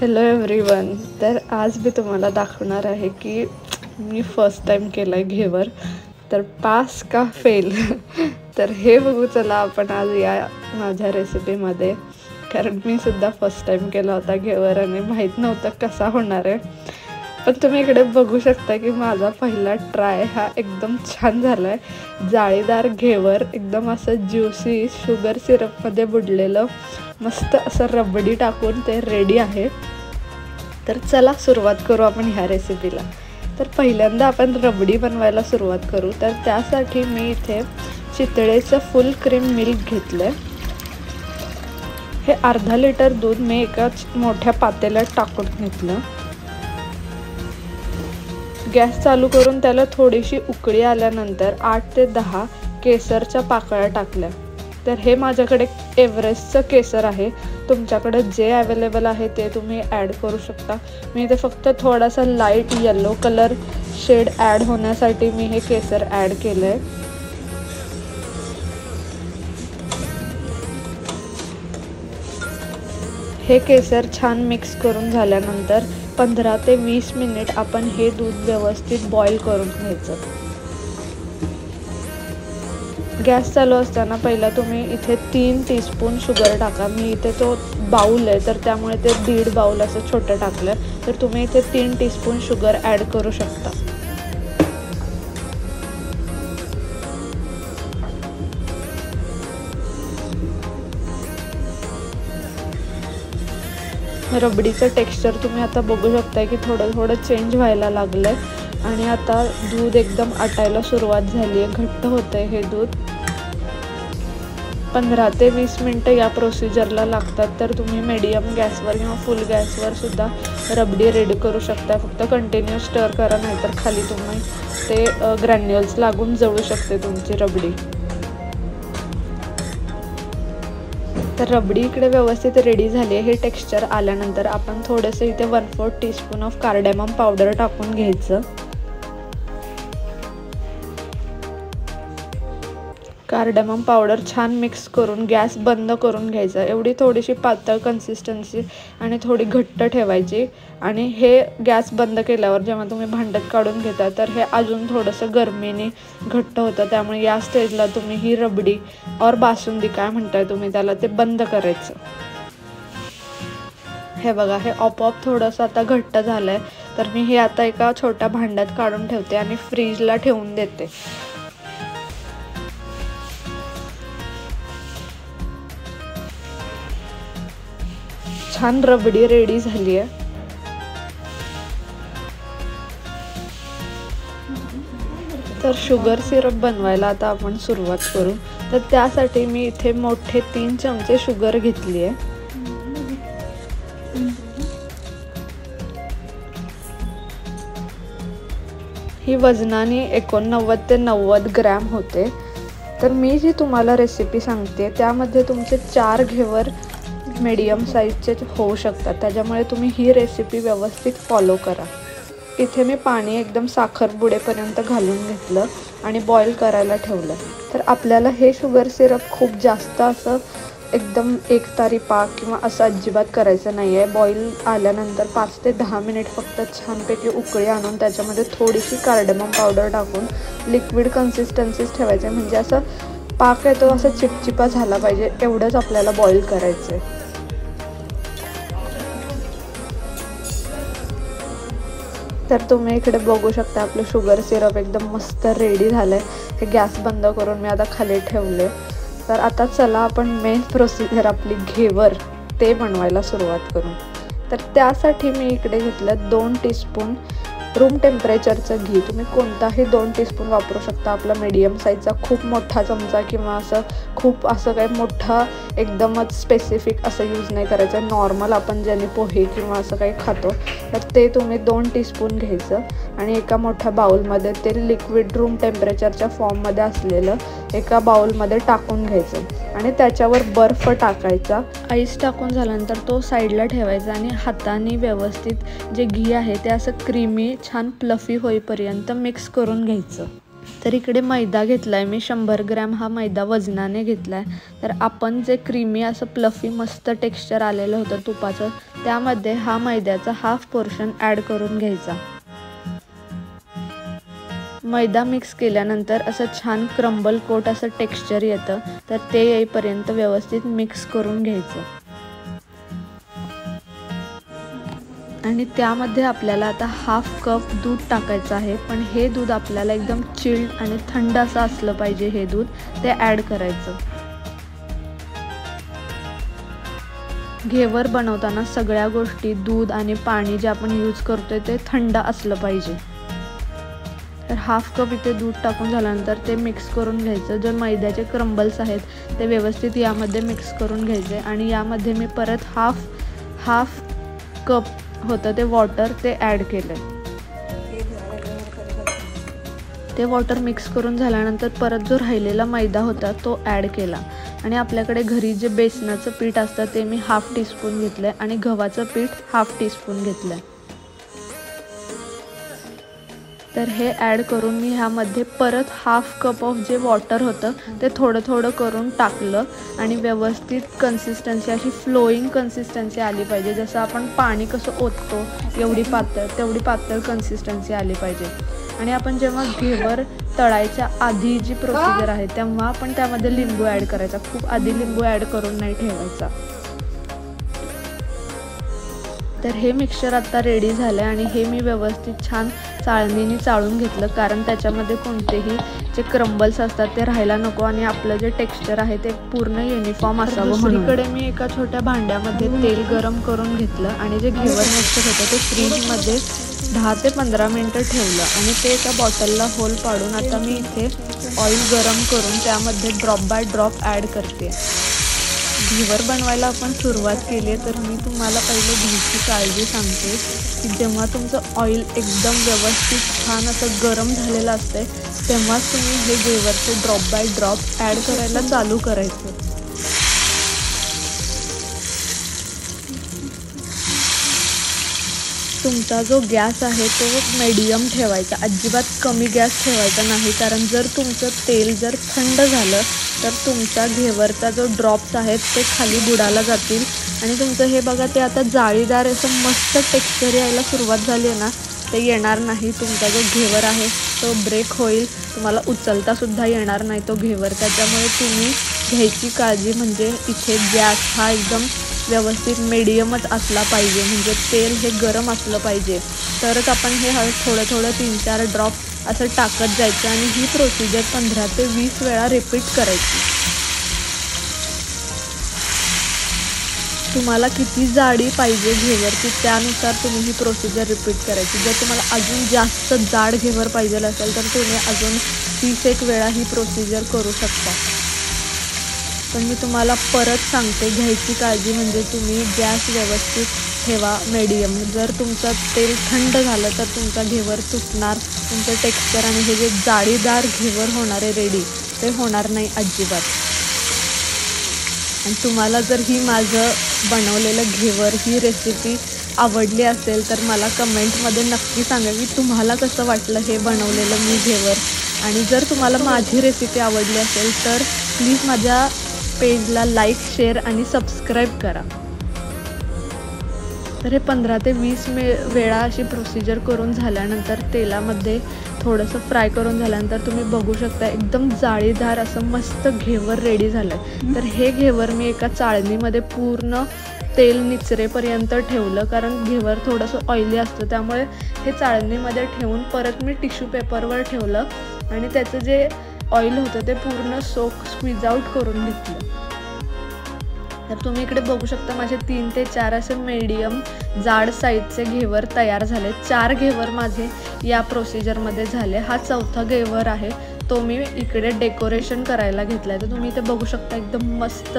Hello everyone. तर आज मी तुम्हाला दाखवणार आहे की मी फर्स्ट टाइम केलं आहे घेवर. तर पास का फेल तर हे बघू चला आपण आज या माझ्या रेसिपीमध्ये. कारण मी सुद्धा फर्स्ट टाइम केला होता घेवर आणि माहीत नव्हतं कसा होणार आहे. पण तुम्ही इकडे बघू शकता की माझा पहिला ट्राय हा एकदम छान झाला आहे. जाळीदार घेवर एकदम असं ज्युसी शुगर सिरपमध्ये बुडलेलं मस्त असं रबडी टाकून ते रेडी आहे. तर चला सुरुवात करू आपण ह्या रेसिपीला. तर पहिल्यांदा आपण रबडी बनवायला सुरुवात करू. तर त्यासाठी मी इथे चितळेचं फुल क्रीम मिल्क घेतलं. हे अर्धा लिटर दूध मी एका मोठ्या पातेल्यात टाकून घेतलं. गॅस चालू करून त्याला थोडीशी उकळी आल्यानंतर 8 ते 10 केसरच्या पाकळ्या टाकल्या. तर हे माझ्याकडे एव्हरेस्टचं केसर आहे. तुमच्याकडे जे अवेलेबल आहे ते तुम्ही ॲड करू शकता. मी इथे फक्त थोडासा light yellow colour shade add होण्यासाठी मी हे केसर ॲड केलं आहे. हे केसर छान मिक्स करून झाल्यानंतर 15 ते 20 मिनिट आपण हे दूध व्यवस्थित बॉईल करून घ्यायचं. गॅस चालू असताना पहिला तुम्ही इथे 3 टीस्पून शुगर टाका. मी इथे तो बाउल आहे तर त्यामुळे ते 1.5 बाउल असं छोटं टाकलं. तर तुम्ही इथे 3 टीस्पून शुगर ॲड करू शकता. रबडीचं टेक्स्चर तुम्ही आता बघू शकता की थोडं थोडं चेंज व्हायला लागलं आहे आणि आता दूध एकदम आटायला सुरुवात झाली आहे. घट्ट होतं आहे हे दूध. 15 ते 20 मिनटं या प्रोसिजरला लागतात. तर तुम्ही मीडियम गॅसवर किंवा फुल गॅसवर सुद्धा रबडी रेडी करू शकता. फक्त कंटिन्यू स्टर करा, नाहीतर खाली तुम्ही ते ग्रॅन्युल्स लागून जळू शकते तुमची रबडी. तर रबडी इकडे व्यवस्थित रेडी झाली आहे. हे टेक्स्चर आल्यानंतर आपण थोडंसं इथे 1/4 टीस्पून ऑफ कार्डेमम पावडर टाकून घ्यायचं. कार्डेमम पावडर छान मिक्स करून गॅस बंद करून घ्यायचा. एवढी थोडीशी पातळ कन्सिस्टन्सी आणि थोडी घट्ट ठेवायची. आणि हे गॅस बंद केल्यावर जेव्हा तुम्ही भांड्यात काढून घेता तर हे अजून थोडंसं गरमीने घट्ट होतं. त्यामुळे या स्टेजला तुम्ही ही रबडी और बासुंदी काय म्हणताय तुम्ही त्याला, ते बंद करायचं. हे बघा, हे आपोआप थोडंसं आता घट्ट झालं आहे. तर मी हे आता एका छोट्या भांड्यात काढून ठेवते आणि फ्रीजला ठेवून देते. छान रबडी रेडी झाली आहे. तर शुगर सिरप बनवायला आता आपण सुरुवात करू. तर त्यासाठी मी इथे मोठे 3 चमचे शुगर घेतली आहे. ही वजनाने 89 ते 90 ग्रॅम होते. तर मी जी तुम्हाला रेसिपी सांगते त्यामध्ये तुमचे 4 घेवर मीडियम साईजचे होऊ शकतात. त्याच्यामुळे तुम्ही ही रेसिपी व्यवस्थित फॉलो करा. इथे मी पाणी एकदम साखर बुडेपर्यंत घालून घेतलं आणि बॉईल करायला ठेवलं. तर आपल्याला हे शुगर सिरप खूप जास्त असं एकदम एकतारी पाक किंवा असं अजिबात करायचं नाही आहे. बॉईल आल्यानंतर 5 ते 10 मिनिट फक्त छानपैकी उकळी आणून त्याच्यामध्ये थोडीशी कार्डेमम पावडर टाकून लिक्विड कन्सिस्टन्सीच ठेवायचं. म्हणजे असं पाक आहे तो असं चिपचिपा झाला पाहिजे, एवढंच आपल्याला बॉईल करायचं आहे. तर तुम्ही इकडे बघू शकता आपलं शुगर सिरप एकदम मस्त रेडी झालं आहे. हे गॅस बंद करून मी आता खाली ठेवले. तर आता चला आपण मेन प्रोसिजर आपली घेवर ते बनवायला सुरुवात करू. तर त्यासाठी मी इकडे घेतलं 2 टीस्पून रूम टेम्परेचरचं घी. तुम्ही कोणताही 2 टीस्पून वापरू शकता. आपला मीडियम साईजचा खूप मोठा चमचा किंवा असं खूप असं काही मोठा एकदमच स्पेसिफिक असं यूज नाही करायचं. नॉर्मल आपण ज्याने पोहे किंवा असं काही खातो तर ते तुम्ही 2 टीस्पून घ्यायचं आणि एका मोठ्या बाउलमध्ये ते लिक्विड रूम टेम्परेचरच्या फॉर्ममध्ये असलेलं एका बाउलमध्ये टाकून घ्यायचं आणि त्याच्यावर बर्फ टाकायचा. आईस टाकून झाल्यानंतर तो साईडला ठेवायचा आणि हाताने व्यवस्थित जे घी आहे ते असं क्रीमी छान प्लफी होईपर्यंत मिक्स करून घ्यायचं. तर इकडे मैदा घेतला आहे मी, 100 ग्रॅम हा मैदा वजनाने घेतला आहे. तर आपण जे क्रीमी असं प्लफी मस्त टेक्स्चर आलेलं होतं तुपाचं, त्यामध्ये हा मैद्याचा हाफ पोर्शन ॲड करून घ्यायचा. मैदा मिक्स केल्यानंतर असं छान क्रम्बल कोट असं टेक्स्चर येतं, तर ते येईपर्यंत व्यवस्थित मिक्स करून घ्यायचं. आणि त्यामध्ये आपल्याला आता हाफ कप दूध टाकायचं आहे, पण हे दूध आपल्याला एकदम चिल्ड आणि थंड असं असलं पाहिजे. हे दूध ते ॲड करायचं. घेवर बनवताना सगळ्या गोष्टी, दूध आणि पाणी जे आपण यूज करतोय ते थंड असलं पाहिजे. तर हाफ कप इथे दूध टाकून झाल्यानंतर ते मिक्स करून घ्यायचं. जे मैद्याचे क्रम्बल्स आहेत ते व्यवस्थित यामध्ये मिक्स करून घ्यायचे. आणि यामध्ये मी परत हाफ कप होतं ते वॉटर ते ॲड केलं. ते वॉटर मिक्स करून झाल्यानंतर परत जो राहिलेला मैदा होता तो ॲड केला. आणि आपल्याकडे घरी जे बेसनाचं पीठ असतं ते मी हाफ टीस्पून घेतलं आहे आणि गव्हाचं पीठ हाफ टीस्पून घेतलं आहे. तर हे ॲड करून मी ह्यामध्ये परत हाफ कप ऑफ जे वॉटर होतं ते थोडं थोडं करून टाकलं. आणि व्यवस्थित कन्सिस्टन्सी अशी फ्लोईंग कन्सिस्टन्सी आली पाहिजे. जसं आपण पाणी कसं ओततो तेवढी पातळ कन्सिस्टन्सी आली पाहिजे. आणि आपण जेव्हा घेवर तळायच्या आधी जी प्रोसिजर आहे तेव्हा आपण त्यामध्ये लिंबू ॲड करायचा. खूप आधी लिंबू ॲड करून नाही ठेवायचा. तर हे मिक्सचर आता रेडी झालं आहे आणि हे मी व्यवस्थित छान चाळणीने चाळून घेतलं, कारण त्याच्यामध्ये कोणतेही जे क्रम्बल्स असतात ते राहायला नको आणि आपलं जे टेक्स्चर आहे ते पूर्ण युनिफॉर्म असावं. दुसरीकडे मी एका छोट्या भांड्यामध्ये तेल गरम करून घेतलं आणि जे घेवर मिक्सचर होतं ते फ्रीजमध्ये 10 ते 15 मिनटं ठेवलं. आणि ते एका बॉटलला होल पाडून आता मी इथे ऑइल गरम करून त्यामध्ये ड्रॉप बाय ड्रॉप ॲड करते. घेवर बनवायला आपण सुरुवात केली आहे, तर मी तुम्हाला पहिले घ्यायची काळजी सांगते की जेव्हा तुमचं ऑइल एकदम व्यवस्थित छान असं गरम झालेलं असते तेव्हाच तुम्ही हे घेवरचे ड्रॉप बाय ड्रॉप ॲड करायला चालू करायचं. तुमचा जो गॅस आहे तो मीडियम ठेवायचा, अजिबात कमी गॅस ठेवायचा नाही, कारण जर तुमचं तेल जर थंड झालं तर तुमचा घेवरचा जो ड्रॉप्स आहेत ते खाली बुडाला जातील. आणि तुमचं हे बघा ते आता जाळीदार असं मस्त टेक्स्चर यायला सुरुवात झाली आहे ना, ते येणार नाही. तुमचा जो घेवर आहे तो ब्रेक होईल, तुम्हाला उचलतासुद्धा येणार नाही तो घेवर. त्याच्यामुळे तुम्ही घ्यायची काळजी म्हणजे इथे गॅस हा एकदम व्यवस्थित मीडियमच असला पाहिजे. म्हणजे तेल हे गरम असलं पाहिजे, तरच आपण हे थोडं 3-4 ड्रॉप असं टाकत जायचं. आणि ही प्रोसिजर 15 ते 20 वेळा रिपीट करायची. तुम्हाला किती जाडी पाहिजे घेवरची त्यानुसार तुम्ही ही प्रोसिजर रिपीट करायची. जर तुम्हाला अजून जास्त जाड घेवर पाहिजे असेल तर तुम्ही अजून 30 वेळा ही प्रोसिजर करू शकता. पण मी तुम्हाला परत सांगते, घ्यायची काळजी म्हणजे तुम्ही गॅस व्यवस्थित ठेवा मीडियम. जर तुमचं तेल थंड झालं तर तुमचा घेवर तुटणार, तुमचं टेक्स्चर आणि हे जे जाळीदार घेवर होणार आहे रेडी ते होणार नाही अजिबात. आणि तुम्हाला जर ही माझं बनवलेलं घेवर ही रेसिपी आवडली असेल तर मला कमेंटमध्ये नक्की सांगा की तुम्हाला कसं वाटलं हे बनवलेलं मी घेवर. आणि जर तुम्हाला माझी रेसिपी आवडली असेल तर प्लीज माझ्या पेजला लाईक, शेअर आणि सबस्क्राईब करा. तर हे 15 ते 20 वेळा अशी प्रोसिजर करून झाल्यानंतर तेलामध्ये थोडंसं फ्राय करून झाल्यानंतर तुम्ही बघू शकता एकदम जाळीदार असं मस्त घेवर रेडी झालं आहे. तर हे घेवर मी एका चाळणीमध्ये पूर्ण तेल निचरेपर्यंत ठेवलं, कारण घेवर थोडंसं ऑइली असतं, त्यामुळे हे चाळणीमध्ये ठेवून परत मी टिश्यू पेपरवर ठेवलं आणि त्याचं जे ऑइल होतं ते पूर्ण स्क्वीज आउट करून घेतलं. तर तुम्ही इकडे बघू शकता माझे 3 ते 4 असे मीडियम जाड साईजचे घेवर तयार झाले. 4 घेवर माझे या प्रोसिजरमध्ये झाले. हा 4था घेवर आहे, तो मी इकडे डेकोरेशन करायला घेतला आहे. तर तुम्ही इथे बघू शकता एकदम मस्त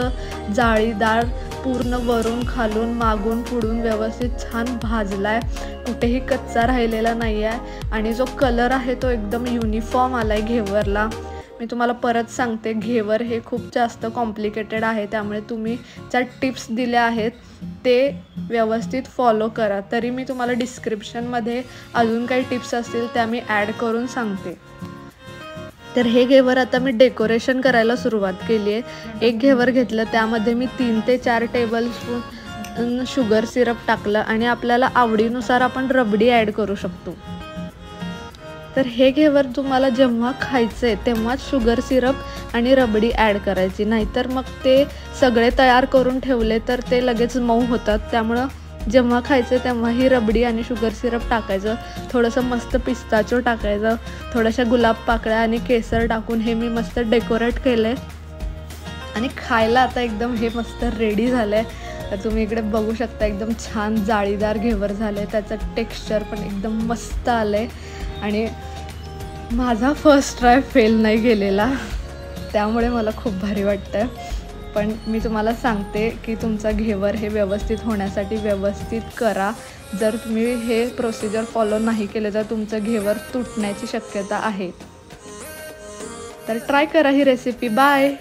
जाळीदार, पूर्ण वरून खालून मागून पुढून व्यवस्थित छान भाजला आहे, कुठेही कच्चा राहिलेला नाही आहे. आणि जो कलर आहे तो एकदम युनिफॉर्म आला आहे घेवरला. मी तुम्हाला परत सांगते, घेवर हे खूप जास्त कॉम्प्लिकेटेड आहे, त्यामुळे तुम्ही ज्या टिप्स दिल्या आहेत ते व्यवस्थित फॉलो करा. तरी मी तुम्हाला डिस्क्रिप्शनमध्ये अजून काही टिप्स असतील त्या मी ॲड करून सांगते. तर हे घेवर आता मी डेकोरेशन करायला सुरुवात केली आहे. एक घेवर घेतलं, त्यामध्ये मी 3 ते 4 टेबलस्पून शुगर सिरप टाकलं आणि आपल्याला आवडीनुसार आपण रबडी ॲड करू शकतो. तर हे घेवर तुम्हाला जेव्हा खायचं आहे तेव्हाच शुगर सिरप आणि रबडी ॲड करायची, नाहीतर मग ते सगळे तयार करून ठेवले तर ते लगेच मऊ होतात. त्यामुळं जेव्हा खायचं तेव्हा ही रबडी आणि शुगर सिरप टाकायचं. थोडंसं मस्त पिस्ताचो टाकायचं, थोड्याशा गुलाब पाकळ्या आणि केसर टाकून हे मी मस्त डेकोरेट केलं आहे. आणि खायला आता एकदम हे मस्त रेडी झालं आहे. तर तुम्ही इकडे बघू शकता, एकदम छान जाळीदार घेवर झालं आहे. त्याचं टेक्स्चर पण एकदम मस्त आलं आहे. आणि माझा फर्स्ट ट्राय फेल नाही गेलेला, त्यामुळे मला खूप भारी वाटतं. पण मी तुम्हाला सांगते की तुमचा घेवर हे व्यवस्थित होण्यासाठी व्यवस्थित करा. जर तुम्ही हे प्रोसिजर फॉलो नाही केले तर तुमचं घेवर तुटण्याची शक्यता आहे. तर ट्राय करा ही रेसिपी. बाय.